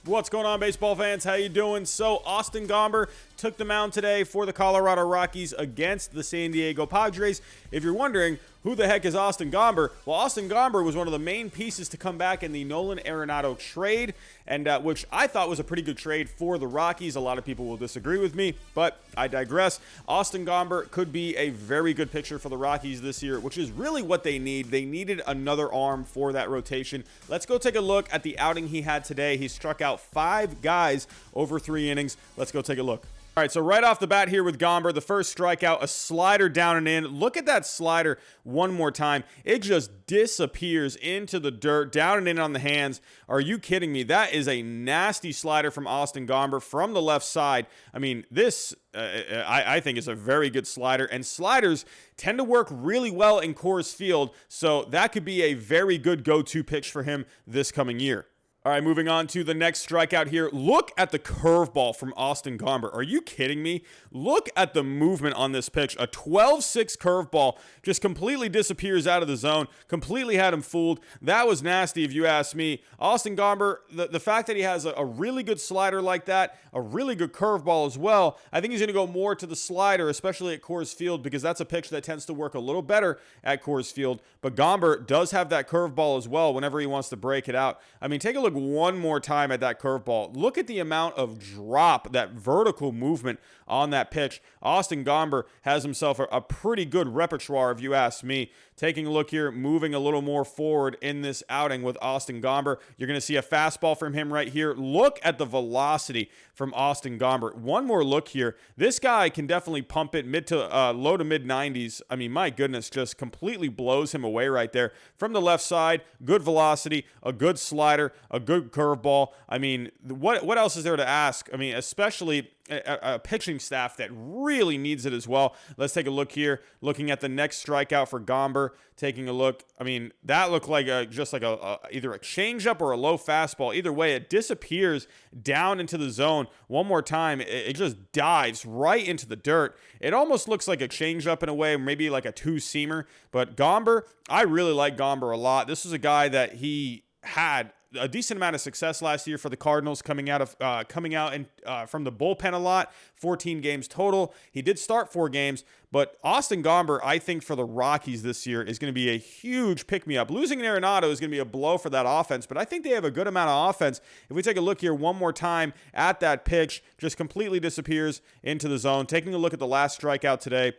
What's going on, baseball fans? How you doing? So Austin Gomber took the mound today for the Colorado Rockies against the San Diego Padres. If you're wondering, who the heck is Austin Gomber? Well, Austin Gomber was one of the main pieces to come back in the Nolan Arenado trade, and which I thought was a pretty good trade for the Rockies. A lot of people will disagree with me, but I digress. Austin Gomber could be a very good pitcher for the Rockies this year, which is really what they need. They needed another arm for that rotation. Let's go take a look at the outing he had today. He struck out 5 guys over 3 innings. Let's go take a look. All right, so right off the bat here with Gomber, the first strikeout, a slider down and in. Look at that slider one more time. It just disappears into the dirt, down and in on the hands. Are you kidding me? That is a nasty slider from Austin Gomber from the left side. I mean, this, I think, is a very good slider, and sliders tend to work really well in Coors Field, so that could be a very good go-to pitch for him this coming year. All right, moving on to the next strikeout here. Look at the curveball from Austin Gomber. Are you kidding me? Look at the movement on this pitch. A 12-6 curveball just completely disappears out of the zone. Completely had him fooled. That was nasty if you ask me. Austin Gomber, the fact that he has a really good slider like that, a really good curveball as well, I think he's going to go more to the slider, especially at Coors Field, because that's a pitch that tends to work a little better at Coors Field. But Gomber does have that curveball as well whenever he wants to break it out. I mean, take a look one more time at that curveball. Look at the amount of drop, that vertical movement on that pitch. Austin Gomber has himself a pretty good repertoire, if you ask me. Taking a look here, moving a little more forward in this outing with Austin Gomber. You're going to see a fastball from him right here. Look at the velocity from Austin Gomber. One more look here. This guy can definitely pump it low to mid 90s. I mean, my goodness, just completely blows him away right there. From the left side, good velocity, a good slider, a good curveball. I mean, what else is there to ask? I mean, especially a pitching staff that really needs it as well. Let's take a look here. Looking at the next strikeout for Gomber. Taking a look. I mean, that looked like just like either a changeup or a low fastball. Either way, it disappears down into the zone. One more time, it just dives right into the dirt. It almost looks like a changeup in a way, maybe like a two-seamer. But Gomber, I really like Gomber a lot. This is a guy that he had a decent amount of success last year for the Cardinals, coming out from the bullpen a lot. 14 games total. He did start 4 games, but Austin Gomber, I think, for the Rockies this year is going to be a huge pick-me-up. Losing an Arenado is going to be a blow for that offense, but I think they have a good amount of offense. If we take a look here one more time at that pitch, just completely disappears into the zone. Taking a look at the last strikeout today.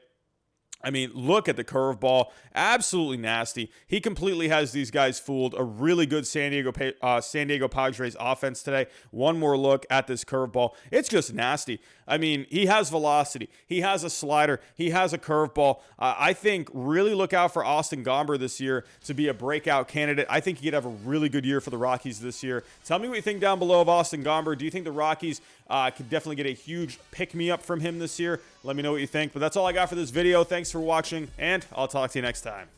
I mean, look at the curveball. Absolutely nasty. He completely has these guys fooled. A really good San Diego Padres offense today. One more look at this curveball. It's just nasty. I mean, he has velocity. He has a slider. He has a curveball. I think really look out for Austin Gomber this year to be a breakout candidate. I think he could have a really good year for the Rockies this year. Tell me what you think down below of Austin Gomber. Do you think the Rockies could definitely get a huge pick-me-up from him this year? Let me know what you think. But that's all I got for this video. Thanks for watching, and I'll talk to you next time.